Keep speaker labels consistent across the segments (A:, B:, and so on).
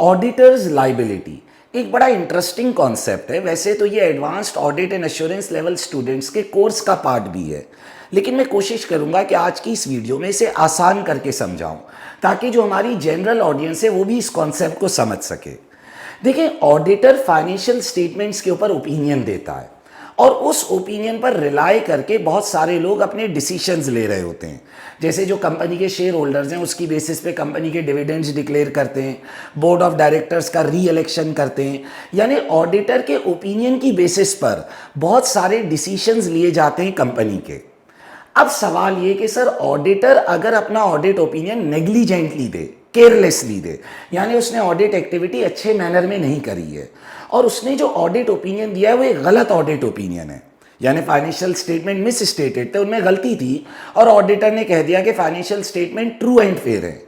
A: Auditors liability एक बड़ा interesting concept है। वैसे तो ये advanced audit and assurance level students के कोर्स का पार्ट भी है, लेकिन मैं कोशिश करूंगा कि आज की इस वीडियो में इसे आसान करके समझाऊं ताकि जो हमारी जनरल ऑडियंस है वो भी इस कॉन्सेप्ट को समझ सके। देखिए, ऑडिटर फाइनेंशियल स्टेटमेंट्स के ऊपर ओपिनियन देता है और उस ओपिनियन पर रिलाई करके बहुत सारे लोग अपने डिसीजंस ले रहे होते हैं। जैसे जो कंपनी के शेयर होल्डर्स हैं उसकी बेसिस पे कंपनी के डिविडेंड्स डिक्लेयर करते हैं, बोर्ड ऑफ डायरेक्टर्स का री इलेक्शन करते हैं। यानी ऑडिटर के ओपिनियन की बेसिस पर बहुत सारे डिसीजंस लिए जाते हैं कंपनी के। अब सवाल ये कि सर, ऑडिटर अगर अपना ऑडिट ओपिनियन नेग्लिजेंटली दे, केयरलेसली दे, यानी उसने ऑडिट एक्टिविटी अच्छे मैनर में नहीं करी है और उसने जो ऑडिट ओपिनियन दिया है वो एक गलत ऑडिट ओपिनियन है, यानी फाइनेंशियल स्टेटमेंट मिस स्टेटेड थे, उनमें गलती थी और ऑडिटर ने कह दिया कि financial statement true and fair है,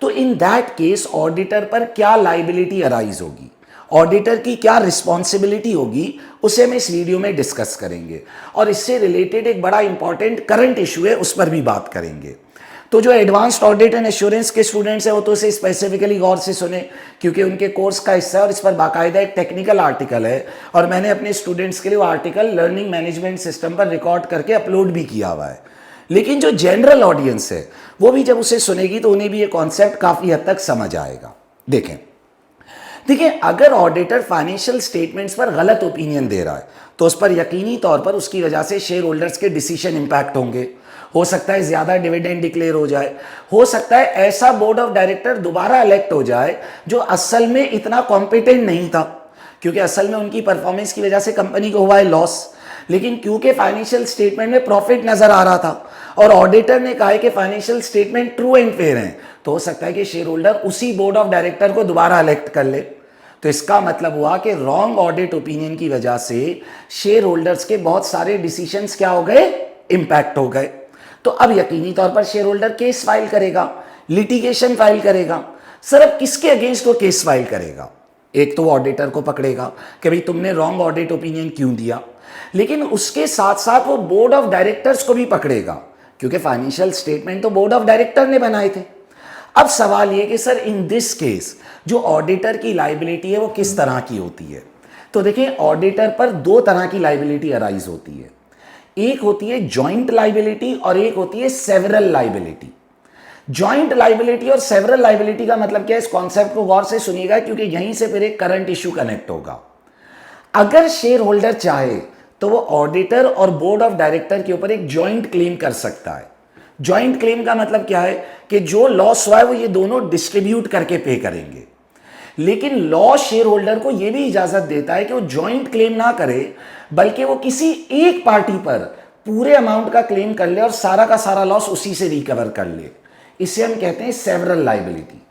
A: तो इन दैट केस ऑडिटर पर क्या लाइबिलिटी अराइज होगी, ऑडिटर की क्या रिस्पॉन्सिबिलिटी होगी, उसे हम इस वीडियो में डिस्कस करेंगे और इससे रिलेटेड एक बड़ा इंपॉर्टेंट करंट इशू है, उस पर भी बात करेंगे। तो जो एडवांस्ड ऑडिट एंड एश्योरेंस के स्टूडेंट्स हैं वो तो इसे स्पेसिफिकली गौर से सुने, क्योंकि उनके कोर्स का हिस्सा है और इस पर बाकायदा एक टेक्निकल आर्टिकल है और मैंने अपने स्टूडेंट्स के लिए वो आर्टिकल लर्निंग मैनेजमेंट सिस्टम पर रिकॉर्ड करके अपलोड भी किया हुआ है। लेकिन जो जनरल ऑडियंस है वो भी जब उसे सुनेगी तो उन्हें भी ये कॉन्सेप्ट काफ़ी हद तक समझ आएगा। देखिए, अगर ऑडिटर फाइनेंशियल स्टेटमेंट्स पर गलत ओपिनियन दे रहा है तो उस पर यकीनी तौर पर उसकी वजह से शेयर होल्डर्स के डिसीजन इंपैक्ट होंगे। हो सकता है ज़्यादा डिविडेंड डिक्लेयर हो जाए, हो सकता है ऐसा बोर्ड ऑफ डायरेक्टर दोबारा इलेक्ट हो जाए जो असल में इतना कॉम्पिटेंट नहीं था, क्योंकि असल में उनकी परफॉर्मेंस की वजह से कंपनी को हुआ है लॉस, लेकिन क्योंकि फाइनेंशियल स्टेटमेंट में प्रॉफिट नजर आ रहा था और ऑडिटर ने कहा है कि financial statement true and fair है, तो हो सकता है कि शेयर होल्डर उसी बोर्ड ऑफ डायरेक्टर को दोबारा इलेक्ट कर ले। तो इसका मतलब हुआ कि रॉन्ग ऑडिट ओपिनियन की वजह से शेयर होल्डर्स के बहुत सारे डिसीजंस क्या हो गए, इंपैक्ट हो गए। तो अब यकीनी तौर पर शेयर होल्डर केस फाइल करेगा, लिटिगेशन फाइल करेगा। सर, अब किसके अगेंस्ट वो केस फाइल करेगा? एक तो ऑडिटर को पकड़ेगा कि भाई तुमने रॉन्ग ऑडिट ओपिनियन क्यों दिया, लेकिन उसके साथ साथ वो बोर्ड ऑफ डायरेक्टर्स को भी पकड़ेगा, क्योंकि फाइनेंशियल स्टेटमेंट तो बोर्ड ऑफ डायरेक्टर ने बनाए थे। अब सवाल ये कि सर, इन दिस केस जो ऑडिटर की लाइबिलिटी है वो किस तरह की होती है? तो देखिए, ऑडिटर पर दो तरह की लाइबिलिटी अराइज होती है। एक होती है जॉइंट लाइबिलिटी और एक होती है सेवरल लाइबिलिटी। जॉइंट लाइबिलिटी और सेवरल लाइबिलिटी का मतलब क्या है, इस कॉन्सेप्ट को गौर से सुनिएगा, क्योंकि यहीं से फिर एक करंट इशू कनेक्ट होगा। अगर शेयर होल्डर चाहे तो वो ऑडिटर और बोर्ड ऑफ डायरेक्टर के ऊपर एक जॉइंट क्लेम कर सकता है। जॉइंट क्लेम का मतलब क्या है कि जो लॉस हुआ है वो ये दोनों डिस्ट्रीब्यूट करके पे करेंगे, लेकिन लॉ शेयर होल्डर को यह भी इजाजत देता है कि वो जॉइंट क्लेम ना करे, बल्कि वो किसी एक पार्टी पर पूरे अमाउंट का क्लेम कर ले और सारा का सारा लॉस उसी से रिकवर कर ले। इसे हम कहते हैं सेवरल लाइबिलिटी।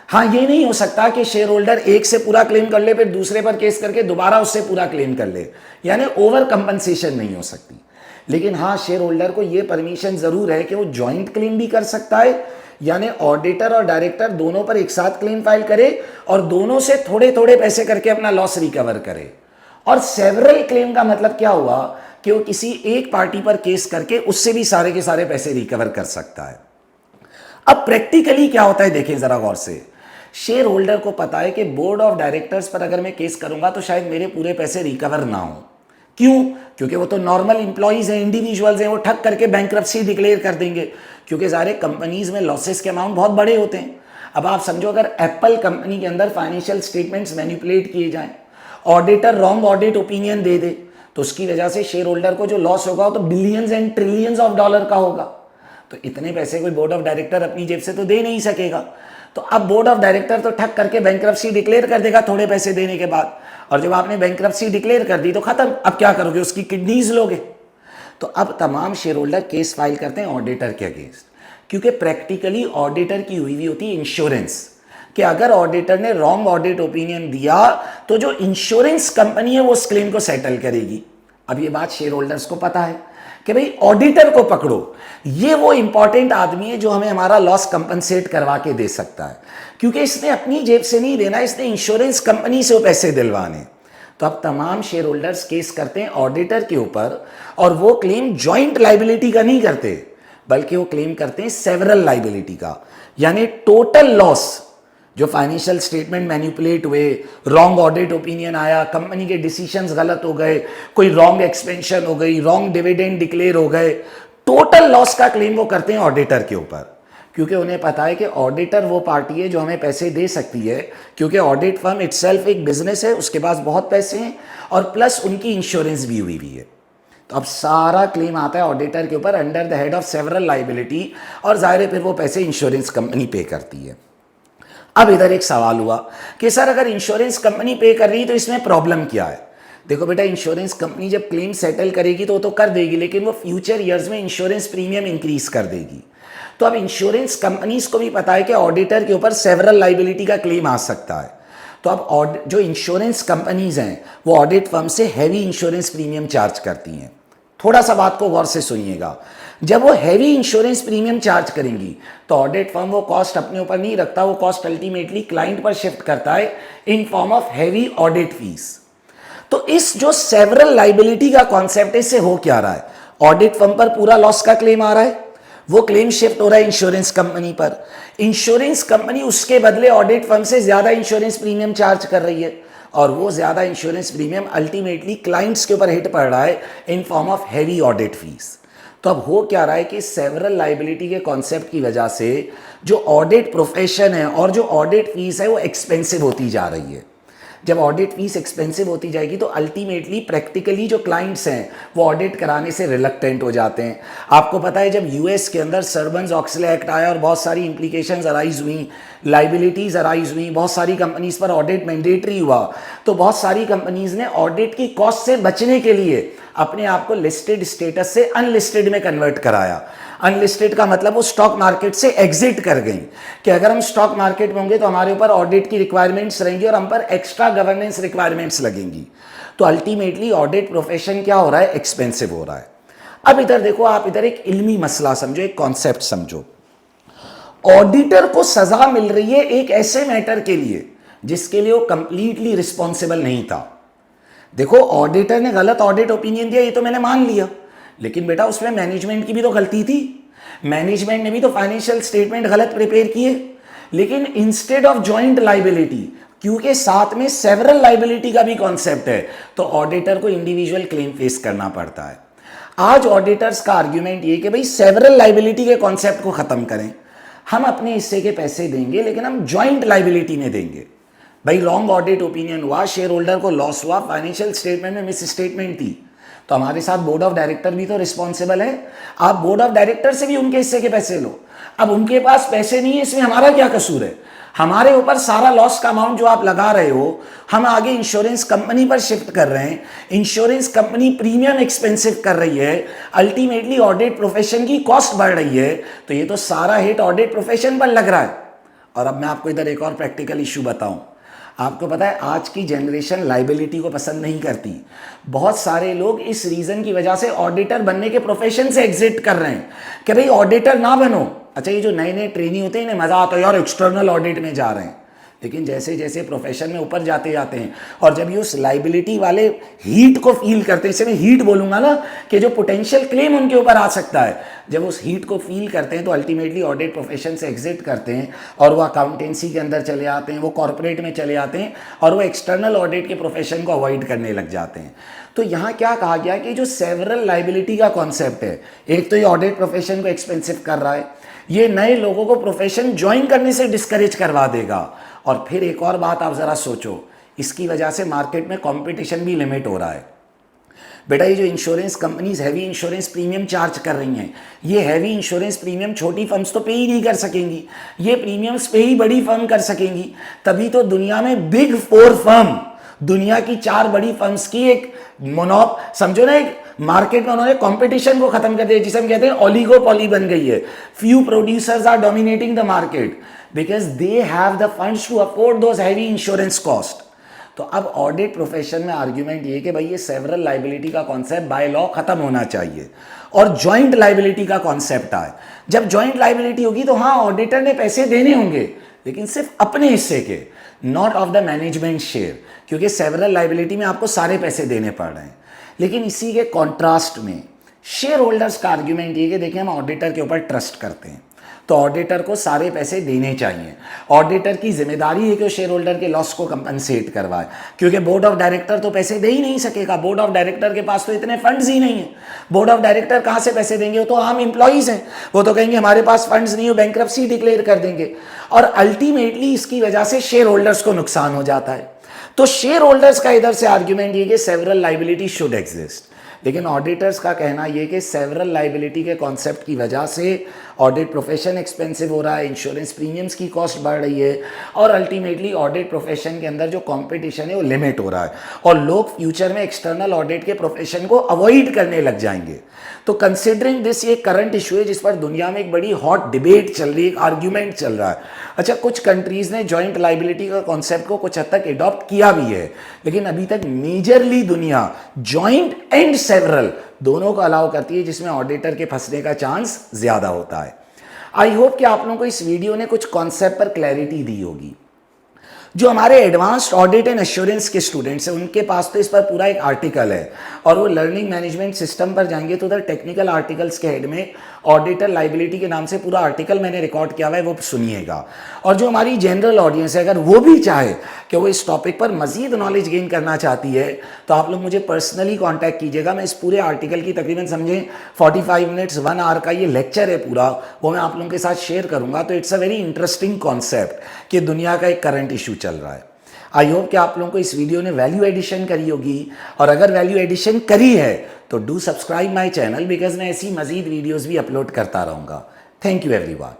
A: हाँ, ये नहीं हो सकता कि शेयर होल्डर एक से पूरा क्लेम कर ले फिर दूसरे पर केस करके दोबारा उससे पूरा क्लेम कर ले, यानी ओवर कंपनसेशन नहीं हो सकती। लेकिन हाँ, शेयर होल्डर को यह परमिशन जरूर है कि वो जॉइंट क्लेम भी कर सकता है, यानी ऑडिटर और डायरेक्टर दोनों पर एक साथ क्लेम फाइल करे और दोनों से थोड़े थोड़े पैसे करके अपना लॉस रिकवर करे। और सेवरल क्लेम का मतलब क्या हुआ कि वो किसी एक पार्टी पर केस करके उससे भी सारे के सारे पैसे रिकवर कर सकता है। अब प्रैक्टिकली क्या होता है, देखें जरा गौर से। शेयर होल्डर को पता है कि बोर्ड ऑफ डायरेक्टर्स पर अगर मैं केस करूंगा तो शायद मेरे पूरे पैसे रिकवर ना हो। क्यों? क्योंकि वो तो नॉर्मल इंप्लॉइज हैं, इंडिविजुअल्स हैं, वो ठग करके बैंक्रप्सी डिक्लेयर कर देंगे, क्योंकि सारे कंपनीज में लॉसेस के अमाउंट बहुत बड़े होते हैं। अब आप समझो, अगर एप्पल कंपनी के अंदर फाइनेंशियल स्टेटमेंट्स मैनिपुलेट किए जाएं, ऑडिटर रॉन्ग ऑडिट ओपिनियन दे दे, तो उसकी वजह से शेयर होल्डर को जो लॉस होगा वो तो billions and trillions of dollar का होगा। तो इतने पैसे कोई बोर्ड ऑफ डायरेक्टर अपनी जेब से तो दे नहीं सकेगा। तो अब बोर्ड ऑफ डायरेक्टर तो ठग करके बैंक्रप्सी डिक्लेयर कर देगा थोड़े पैसे देने के बाद, और जब आपने बैंक्रप्सी डिक्लेयर कर दी तो खत्म। अब क्या करोगे, उसकी किडनीज लोगे। तो अब तमाम शेयर होल्डर केस फाइल करते हैं ऑडिटर के अगेंस्ट, क्योंकि प्रैक्टिकली ऑडिटर की हुई होती है इंश्योरेंस, कि अगर ऑडिटर ने रॉन्ग ऑडिट ओपिनियन दिया तो जो इंश्योरेंस कंपनी है वो उस क्लेम को सेटल करेगी। अब ये बात शेयर होल्डर्स को पता है कि भाई ऑडिटर को पकड़ो, ये वो इंपॉर्टेंट आदमी है जो हमें हमारा लॉस कंपनसेट करवा के दे सकता है, क्योंकि इसने अपनी जेब से नहीं देना, इसने इंश्योरेंस कंपनी से वो पैसे दिलवाने। तो अब तमाम शेयर होल्डर्स केस करते हैं ऑडिटर के ऊपर, और वो क्लेम जॉइंट लाइबिलिटी का नहीं करते, बल्कि वो क्लेम करते हैं सेवरल लाइबिलिटी का, यानी टोटल लॉस जो फाइनेंशियल स्टेटमेंट मैनिपुलेट हुए, रॉन्ग ऑडिट ओपिनियन आया, कंपनी के डिसीजंस गलत हो गए, कोई रॉन्ग एक्सपेंशन हो गई, रॉन्ग डिविडेंड डिक्लेयर हो गए, टोटल लॉस का क्लेम वो करते हैं ऑडिटर के ऊपर, क्योंकि उन्हें पता है कि ऑडिटर वो पार्टी है जो हमें पैसे दे सकती है, क्योंकि ऑडिट फर्म इटसेल्फ एक बिजनेस है, उसके पास बहुत पैसे हैं और प्लस उनकी इंश्योरेंस भी हुई है। तो अब सारा क्लेम आता है ऑडिटर के ऊपर under the head of several liability, और जाहिर है फिर वो पैसे इंश्योरेंस कंपनी पे करती है। अब इधर एक सवाल हुआ कि सर अगर इंश्योरेंस कंपनी पे कर रही है तो इसमें प्रॉब्लम क्या है? देखो बेटा, इंश्योरेंस कंपनी जब क्लेम सेटल करेगी तो वो तो कर देगी, लेकिन वो फ्यूचर ईयर्स में इंश्योरेंस प्रीमियम इंक्रीज कर देगी। तो अब इंश्योरेंस कंपनीज को भी पता है कि ऑडिटर के ऊपर सेवरल लाइबिलिटी का क्लेम आ सकता है। तो अब जो इंश्योरेंस कंपनीज हैं वो ऑडिट फर्म से हैवी इंश्योरेंस प्रीमियम चार्ज करती हैं। थोड़ा सा बात को गौर से सुनिएगा, जब वो हैवी इंश्योरेंस प्रीमियम चार्ज करेंगी तो ऑडिट फर्म वो कॉस्ट अपने ऊपर नहीं रखता, वो कॉस्ट अल्टीमेटली क्लाइंट पर शिफ्ट करता है in form of heavy audit fees. तो इस जो सेवरल लाइबिलिटी का कॉन्सेप्ट है, इससे हो क्या रहा है? ऑडिट फर्म पर पूरा लॉस का क्लेम आ रहा है, वो क्लेम शिफ्ट हो रहा है इंश्योरेंस कंपनी पर। इंश्योरेंस कंपनी उसके बदले ऑडिट फर्म से ज्यादा इंश्योरेंस प्रीमियम चार्ज कर रही है, और वो ज्यादा इंश्योरेंस प्रीमियम अल्टीमेटली क्लाइंट्स के ऊपर हिट पड़ रहा है in form of heavy audit fees. तो अब हो क्या रहा है कि सेवरल लाइबिलिटी के कॉन्सेप्ट की वजह से जो ऑडिट प्रोफेशन है और जो ऑडिट फीस है वो एक्सपेंसिव होती जा रही है। जब ऑडिट फीस एक्सपेंसिव होती जाएगी तो अल्टीमेटली प्रैक्टिकली जो क्लाइंट्स हैं वो ऑडिट कराने से रिलक्टेंट हो जाते हैं। आपको पता है जब यूएस के अंदर सर्बन्स-ऑक्सले एक्ट आया और बहुत सारी इंप्लीकेशंस अराइज हुई, लाइबिलिटीज अराइज हुई, बहुत सारी कंपनीज पर ऑडिट मैंडेटरी हुआ, तो बहुत सारी कंपनीज ने ऑडिट की कॉस्ट से बचने के लिए अपने आप को लिस्टेड स्टेटस से अनलिस्टेड में कन्वर्ट कराया। अनलिस्टेड का मतलब वो स्टॉक मार्केट से एग्जिट कर गई कि अगर हम स्टॉक मार्केट में होंगे तो हमारे ऊपर ऑडिट की रिक्वायरमेंट्स रहेंगी और हम पर एक्स्ट्रा गवर्नेंस रिक्वायरमेंट्स लगेंगी। तो अल्टीमेटली ऑडिट प्रोफेशन क्या हो रहा है? एक्सपेंसिव हो रहा है। अब इधर देखो, आप इधर एक इल्मी मसला समझो, एक कॉन्सेप्ट समझो। ऑडिटर को सजा मिल रही है एक ऐसे मैटर के लिए जिसके लिए वो कंप्लीटली रिस्पॉन्सिबल नहीं था। देखो, ऑडिटर ने गलत ऑडिट ओपिनियन दिया, ये तो मैंने मान लिया, लेकिन बेटा उसमें मैनेजमेंट की भी तो गलती थी। मैनेजमेंट ने भी तो फाइनेंशियल स्टेटमेंट गलत प्रिपेयर किए। लेकिन इंस्टेड ऑफ जॉइंट लाइबिलिटी, क्योंकि साथ में सेवरल लाइबिलिटी का भी कॉन्सेप्ट है, तो ऑडिटर को इंडिविजुअल क्लेम फेस करना पड़ता है। आज ऑडिटर्स का आर्ग्यूमेंट ये कि भाई सेवरल लाइबिलिटी के कॉन्सेप्ट को खत्म करें, हम अपने हिस्से के पैसे देंगे लेकिन हम जॉइंट लाइबिलिटी में देंगे। भाई रॉन्ग ऑडिट ओपिनियन हुआ, शेयर होल्डर को लॉस हुआ, फाइनेंशियल स्टेटमेंट में मिस स्टेटमेंट थी, तो हमारे साथ बोर्ड ऑफ डायरेक्टर भी तो रिस्पॉन्सिबल है। आप बोर्ड ऑफ डायरेक्टर से भी उनके हिस्से के पैसे लो। अब उनके पास पैसे नहीं है, इसमें हमारा क्या कसूर है? हमारे ऊपर सारा लॉस का अमाउंट जो आप लगा रहे हो हम आगे इंश्योरेंस कंपनी पर शिफ्ट कर रहे हैं, इंश्योरेंस कंपनी प्रीमियम एक्सपेंसिव कर रही है, अल्टीमेटली ऑडिट प्रोफेशन की कॉस्ट बढ़ रही है, तो ये तो सारा हिट ऑडिट प्रोफेशन पर लग रहा है। और अब मैं आपको इधर एक और प्रैक्टिकल इशू बताऊं। आपको पता है आज की जनरेशन लाइबिलिटी को पसंद नहीं करती। बहुत सारे लोग इस रीजन की वजह से ऑडिटर बनने के प्रोफेशन से एग्जिट कर रहे हैं कि भाई ऑडिटर ना बनो। अच्छा, ये जो नए नए ट्रेनी होते हैं इन्हें मजा आता है यार, एक्सटर्नल ऑडिट में जा रहे हैं, लेकिन जैसे जैसे प्रोफेशन में ऊपर जाते जाते हैं और जब ये उस लाइबिलिटी वाले हीट को फील करते हैं, इसे मैं हीट बोलूंगा ना, कि जो पोटेंशियल क्लेम उनके ऊपर आ सकता है, जब उस हीट को फील करते हैं तो अल्टीमेटली ऑडिट प्रोफेशन से एग्जिट करते हैं और वो अकाउंटेंसी के अंदर चले आते हैं, वो कॉर्पोरेट में चले आते हैं और वो एक्सटर्नल ऑडिट के प्रोफेशन को अवॉइड करने लग जाते हैं। तो यहाँ क्या कहा गया कि जो सेवरल लाइबिलिटी का कॉन्सेप्ट है, एक तो ये ऑडिट प्रोफेशन को एक्सपेंसिव कर रहा है, ये नए लोगों को प्रोफेशन ज्वाइन करने से डिस्करेज करवा देगा। और फिर एक और बात आप जरा सोचो, इसकी वजह से मार्केट में कंपटीशन भी लिमिट हो रहा है। बेटा ये जो insurance companies heavy insurance premium charge कर रही हैं, ये हैवी इंश्योरेंस प्रीमियम छोटी फर्म्स तो पे ही नहीं कर सकेंगी, ये प्रीमियम्स पे ही बड़ी फर्म कर सकेंगी। तभी तो दुनिया में बिग 4 फर्म, दुनिया की 4 बड़ी फर्म्स की एक मोनोप समझो ना, एक मार्केट में उन्होंने कंपटीशन को खत्म कर दिया, जिसे हम कहते हैं ओलिगोपॉली बन गई है। Few producers are dominating the market because they have the funds to afford those heavy insurance cost. तो अब ऑडिट प्रोफेशन में आर्ग्यूमेंट ये कि भाई ये सेवरल लाइबिलिटी का कॉन्सेप्ट बाय लॉ खत्म होना चाहिए और जॉइंट लाइबिलिटी का कॉन्सेप्ट आए। जब जॉइंट लाइबिलिटी होगी तो हाँ, ऑडिटर ने पैसे देने होंगे, लेकिन सिर्फ अपने हिस्से के, not of the management share, क्योंकि सेवरल लाइबिलिटी में आपको सारे पैसे देने पड़ रहे हैं। लेकिन इसी के कॉन्ट्रास्ट में शेयर होल्डर्स का आर्ग्यूमेंट ये कि देखिए हम ऑडिटर के ऊपर ट्रस्ट करते हैं, तो ऑडिटर को सारे पैसे देने चाहिए। ऑडिटर की जिम्मेदारी है कि वो शेयर होल्डर के लॉस को कंपनसेट करवाए, क्योंकि बोर्ड ऑफ डायरेक्टर तो पैसे दे ही नहीं सकेगा। बोर्ड ऑफ डायरेक्टर के पास तो इतने फंड्स ही नहीं है। बोर्ड ऑफ डायरेक्टर कहाँ से पैसे देंगे? वो तो आम एम्प्लॉइज हैं, वो तो कहेंगे हमारे पास फंड्स नहीं हो, बैंक्रप्सी डिक्लेयर कर देंगे। और अल्टीमेटली इसकी वजह से शेयर होल्डर्स को नुकसान हो जाता है। तो शेयर होल्डर्स का इधर से आर्ग्यूमेंट ये कि सेवरल लाइबिलिटी शुड एग्जिस्ट, लेकिन ऑडिटर्स का कहना ये कि सेवरल लाइबिलिटी के कॉन्सेप्ट की वजह से ऑडिट प्रोफेशन एक्सपेंसिव हो रहा है, इंश्योरेंस प्रीमियम्स की कॉस्ट बढ़ रही है, और अल्टीमेटली ऑडिट प्रोफेशन के अंदर जो कंपटीशन है वो लिमिट हो रहा है, और लोग फ्यूचर में एक्सटर्नल ऑडिट के प्रोफेशन को अवॉइड करने लग जाएंगे। तो कंसिडरिंग दिस, ये करंट इशू है जिस पर दुनिया में एक बड़ी हॉट डिबेट चल रही है, एक आर्ग्यूमेंट चल रहा है। अच्छा, कुछ कंट्रीज ने जॉइंट लाइबिलिटी का कॉन्सेप्ट को कुछ हद तक एडॉप्ट किया भी है, लेकिन अभी तक मेजरली दुनिया जॉइंट एंड सेवरल दोनों को अलाउ करती है, जिसमें ऑडिटर के फंसने का चांस ज्यादा होता है। आई होप कि आप लोगों को इस वीडियो ने कुछ कॉन्सेप्ट पर क्लैरिटी दी होगी। जो हमारे एडवांस्ड ऑडिट एंड एश्योरेंस के स्टूडेंट्स हैं उनके पास तो इस पर पूरा एक आर्टिकल है, और वो लर्निंग मैनेजमेंट सिस्टम पर जाएंगे तो उधर टेक्निकल आर्टिकल्स के हेड में ऑडिटर लाइबिलिटी के नाम से पूरा आर्टिकल मैंने रिकॉर्ड किया हुआ है, वो सुनिएगा। और जो हमारी जनरल ऑडियंस है, अगर वो भी चाहे कि वो इस टॉपिक पर मजीद नॉलेज गेन करना चाहती है, तो आप लोग मुझे पर्सनली कॉन्टैक्ट कीजिएगा। मैं इस पूरे आर्टिकल की तकरीबन समझें 45 मिनट्स 1 आवर का ये लेक्चर है पूरा, वो मैं आप लोगों के साथ शेयर करूंगा। तो it's a very interesting concept कि दुनिया का एक करंट इशू चल रहा है। आई होप कि आप लोगों को इस वीडियो ने वैल्यू एडिशन करी होगी, और अगर वैल्यू एडिशन करी है तो do subscribe my channel, because मैं ऐसी मजीद वीडियोस भी अपलोड करता रहूँगा। Thank you everyone.